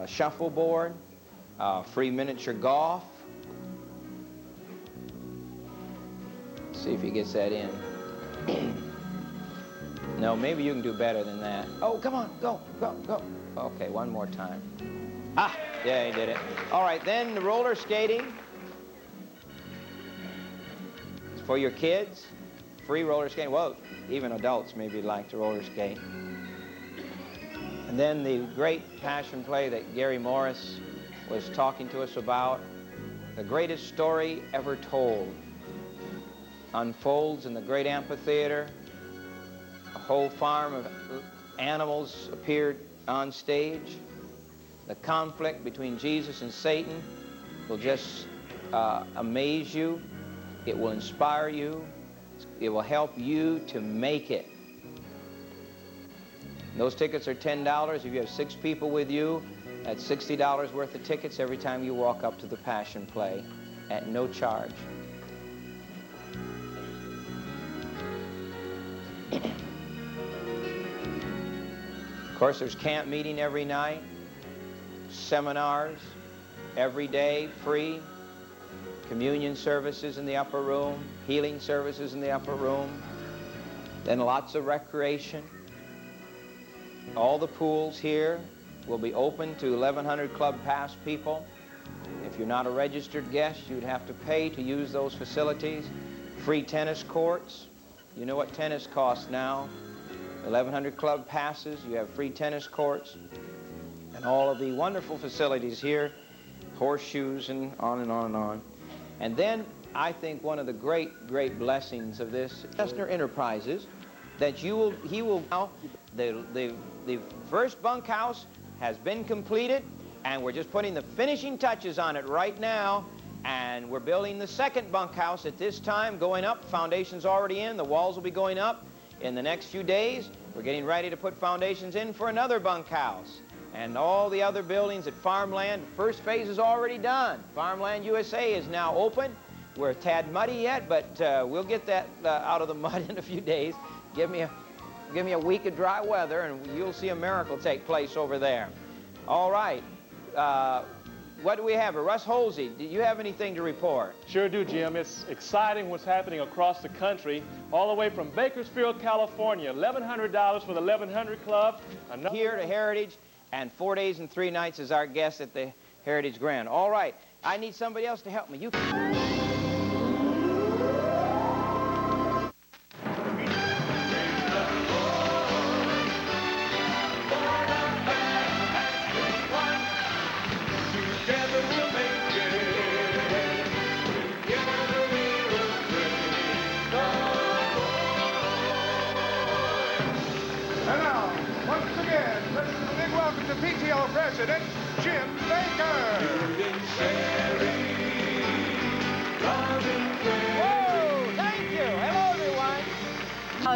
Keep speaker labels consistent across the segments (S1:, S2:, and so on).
S1: shuffleboard, free miniature golf. See if he gets that in. No, maybe you can do better than that. Oh, come on, go, go, go. Okay, one more time. Ah, yeah, he did it. All right, then the roller skating. It's for your kids. Free roller skating. Well, even adults maybe like to roller skate. And then the great passion play that Gary Morris was talking to us about, the greatest story ever told, unfolds in the great amphitheater. A whole farm of animals appeared on stage. The conflict between Jesus and Satan will just amaze you. It will inspire you. It will help you to make it. Those tickets are $10. If you have 6 people with you, that's $60 worth of tickets every time you walk up to the Passion Play at no charge. Of course, there's camp meeting every night, seminars every day, free, communion services in the upper room, healing services in the upper room, then lots of recreation. All the pools here will be open to 1,100 Club Pass people. If you're not a registered guest, you'd have to pay to use those facilities. Free tennis courts. You know what tennis costs now. 1,100 Club Passes, you have free tennis courts, and all of the wonderful facilities here, horseshoes and on and on and on. And then I think one of the great, great blessings of this, Chestner Enterprises, that he will now, the first bunkhouse has been completed, and we're just putting the finishing touches on it right now, and we're building the second bunkhouse at this time, going up. Foundation's already in, the walls will be going up in the next few days. We're getting ready to put foundations in for another bunkhouse. And all the other buildings at Farmland, first phase is already done. Farmland USA is now open. We're a tad muddy yet, but we'll get that out of the mud in a few days. Give me a week of dry weather, and you'll see a miracle take place over there. All right. What do we have? Russ Holsey, do you have anything to report?
S2: Sure do, Jim. It's exciting what's happening across the country, all the way from Bakersfield, California. $1,100 for the 1,100 Club.
S1: Here to Heritage, and 4 days and 3 nights as our guest at the Heritage Grand. All right. I need somebody else to help me. You
S3: PTO President Jim Baker.
S1: Whoa, thank you. Hello, everyone.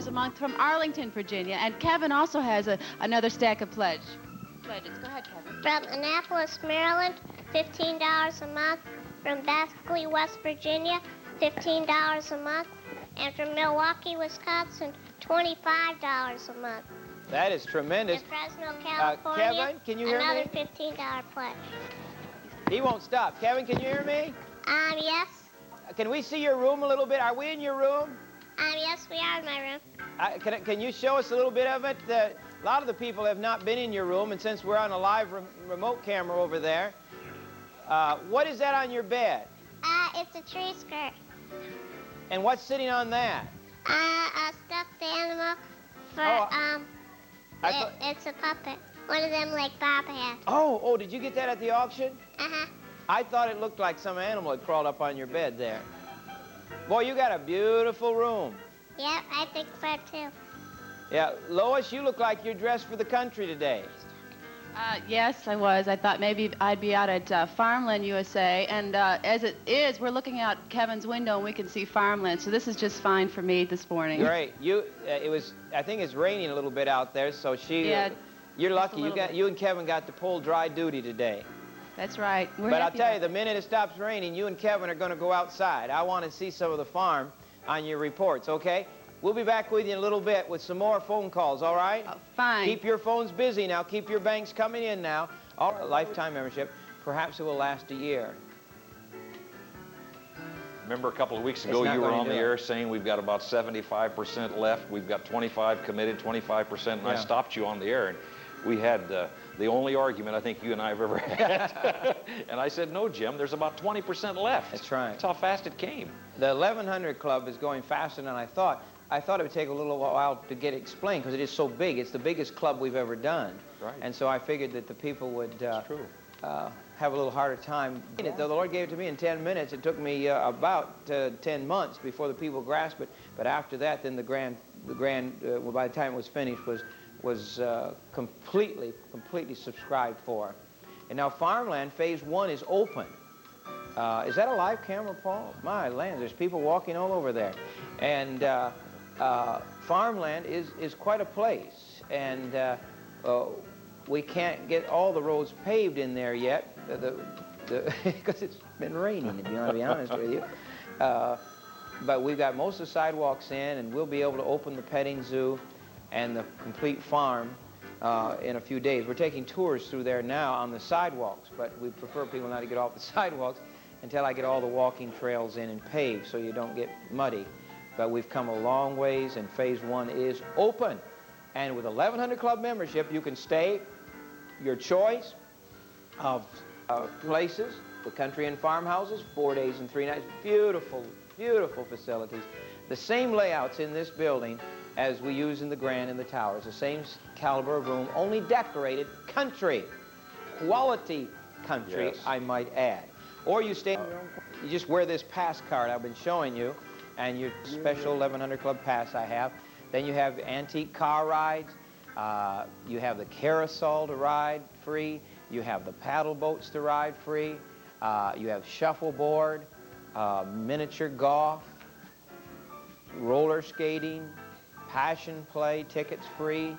S4: A month from Arlington, Virginia, and Kevin also has another stack of pledges. Go ahead, Kevin.
S5: From Annapolis, Maryland, $15 a month. From Beckley, West Virginia, $15 a month. And from Milwaukee, Wisconsin, $25 a month.
S1: That is tremendous.
S5: In Fresno, California,
S1: Kevin, can you hear
S5: another
S1: me?
S5: $15 pledge.
S1: He won't stop. Kevin, can you hear me?
S5: Yes.
S1: Can we see your room a little bit? Are we in your room?
S5: Yes, we are in my room.
S1: Can you show us a little bit of it? A lot of the people have not been in your room, and since we're on a live remote camera over there, what is that on your bed?
S5: It's a tree skirt.
S1: And what's sitting on that?
S5: A stuffed animal for, it's a puppet. One of them like Bob had.
S1: Oh, did you get that at the auction?
S5: Uh-huh.
S1: I thought it looked like some animal had crawled up on your bed there. Boy, you got a beautiful room.
S5: Yep, I think so too.
S1: Yeah, Lois, you look like you're dressed for the country today.
S4: Yes, I was. I thought maybe I'd be out at Farmland USA, and as it is, we're looking out Kevin's window and we can see Farmland, so this is just fine for me this morning.
S1: Great. I think it's raining a little bit out there, so you're lucky. You and Kevin got to pull dry duty today.
S4: That's right.
S1: But I'll tell you, the minute it stops raining, you and Kevin are going to go outside. I want to see some of the farm on your reports, okay? We'll be back with you in a little bit with some more phone calls, all right?
S4: Oh, fine.
S1: Keep your phones busy now. Keep your banks coming in now. All lifetime membership. Perhaps it will last a year.
S6: Remember a couple of weeks ago you were on the air saying we've got about 75% left. We've got 25 committed, 25%, and I stopped you on the air. And we had the only argument I think you and I have ever had. And I said, no, Jim, there's about 20% left.
S1: That's right.
S6: That's how fast it came.
S1: The 1100 Club is going faster than I thought. I thought it would take a little while to get explained because it is so big. It's the biggest club we've ever done.
S6: Right.
S1: And so I figured that the people would have a little harder time. The Lord gave it to me in 10 minutes. It took me about 10 months before the people grasped it. But after that, then well, by the time it was finished, was completely subscribed for. And now Farmland Phase 1 is open. Is that a live camera, Paul? My land, there's people walking all over there. And Farmland is quite a place. And we can't get all the roads paved in there yet, because it's been raining, if you want to be honest with you. But we've got most of the sidewalks in, and we'll be able to open the petting zoo and the complete farm in a few days. We're taking tours through there now on the sidewalks, but we prefer people not to get off the sidewalks until I get all the walking trails in and paved so you don't get muddy. But we've come a long ways, and Phase 1 is open. And with 1100 Club membership, you can stay your choice of places, the country and farmhouses, 4 days and 3 nights. Beautiful, beautiful facilities. The same layouts in this building as we use in the Grand and the Towers. The same caliber of room, only decorated country. Quality country, yes, I might add. Or you stay, you just wear this pass card I've been showing you, and your special 1100 Club pass I have. Then you have antique car rides. You have the carousel to ride free. You have the paddle boats to ride free. You have shuffleboard, miniature golf, roller skating, passion play, tickets free,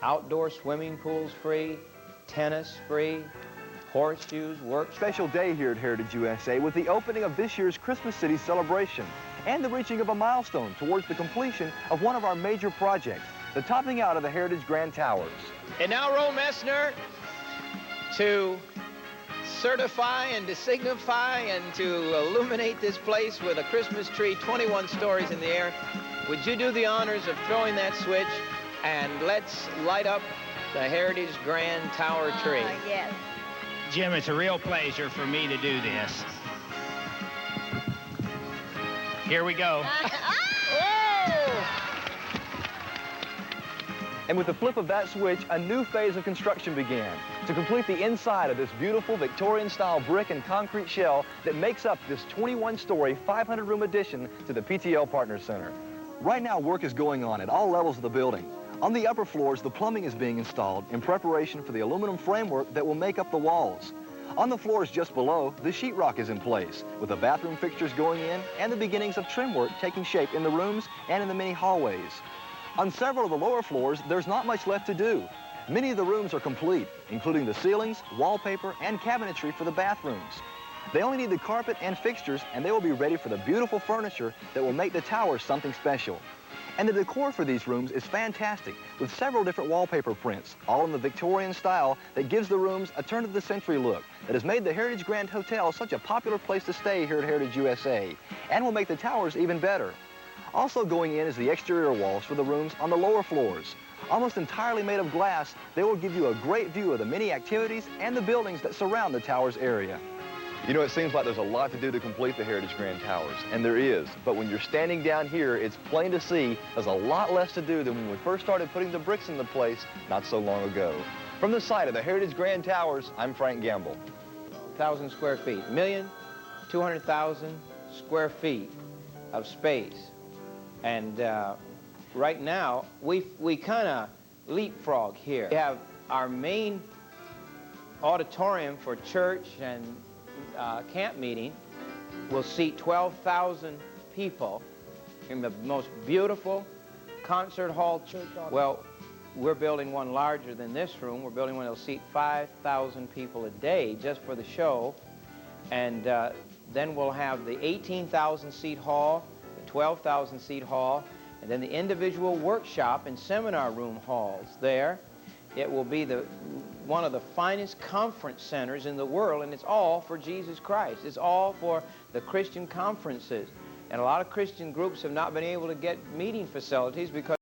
S1: outdoor swimming pools free, tennis free, horseshoes, work.
S7: Special day here at Heritage USA with the opening of this year's Christmas City celebration and the reaching of a milestone towards the completion of one of our major projects, the topping out of the Heritage Grand Towers.
S1: And now Roe Messner to certify and to signify and to illuminate this place with a Christmas tree, 21 stories in the air. Would you do the honors of throwing that switch, and let's light up the Heritage Grand Tower tree.
S8: Yes.
S9: Jim, it's a real pleasure for me to do this. Here we go.
S7: And with the flip of that switch, a new phase of construction began to complete the inside of this beautiful Victorian-style brick and concrete shell that makes up this 21-story, 500-room addition to the PTL Partners Center. Right now, work is going on at all levels of the building. On the upper floors, the plumbing is being installed in preparation for the aluminum framework that will make up the walls. On the floors just below, the sheetrock is in place, with the bathroom fixtures going in and the beginnings of trim work taking shape in the rooms and in the many hallways. On several of the lower floors, there's not much left to do. Many of the rooms are complete, including the ceilings, wallpaper, and cabinetry for the bathrooms. They only need the carpet and fixtures, and they will be ready for the beautiful furniture that will make the towers something special. And the decor for these rooms is fantastic, with several different wallpaper prints, all in the Victorian style that gives the rooms a turn-of-the-century look that has made the Heritage Grand Hotel such a popular place to stay here at Heritage USA, and will make the towers even better. Also going in is the exterior walls for the rooms on the lower floors. Almost entirely made of glass, they will give you a great view of the many activities and the buildings that surround the towers area. You know, it seems like there's a lot to do to complete the Heritage Grand Towers, and there is. But when you're standing down here, it's plain to see there's a lot less to do than when we first started putting the bricks into place not so long ago. From the site of the Heritage Grand Towers, I'm Frank Gamble.
S1: 1,000 square feet, 1,200,000 square feet of space. And right now, we kind of leapfrog here. We have our main auditorium for church and camp meeting will seat 12,000 people in the most beautiful concert hall church. Well, we're building one larger than this room. We're building one that will seat 5,000 people a day just for the show. And then we'll have the 18,000 seat hall, the 12,000 seat hall, and then the individual workshop and seminar room halls there. It will be the one of the finest conference centers in the world, and it's all for Jesus Christ. It's all for the Christian conferences. And a lot of Christian groups have not been able to get meeting facilities because